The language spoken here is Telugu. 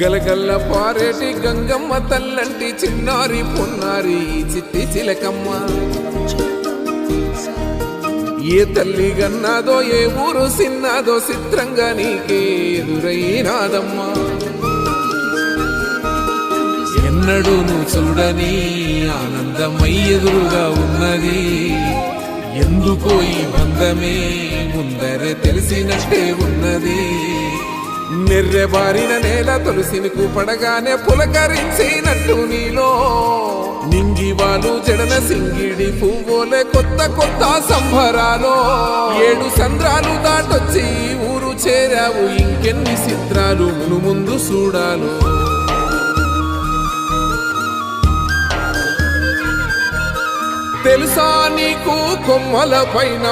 గలగల్ల పారేటి గంగమ్మ తల్లంటి చిన్నారి పొన్నారి చిట్టి చిలకమ్మ ఏ తల్లి గన్నాదో ఏ ఊరు సిన్నాదో చిత్రంగా నీకే ఎదురైనాదమ్మా ఎన్నడూ నువ్వు చూడని ఆనందమై ఎదురుగా ఉన్నది ఎందుకో ఈ బంధమే ముందరే తెలిసినట్టే ఉన్నది నెర్రెబారిన నేల తులసిని కూపడగానే పులకరించినట్టు నీలో నింగివాలు జడన సింగిడి పువ్వులే కొత్త కొత్త సంబరాలో 7 సంద్రాలు దాటొచ్చి ఊరు చేరావు ఇంకెన్ని చిత్రాలు ముందు చూడాలో తెలుసా నీకు కొమ్మల పైన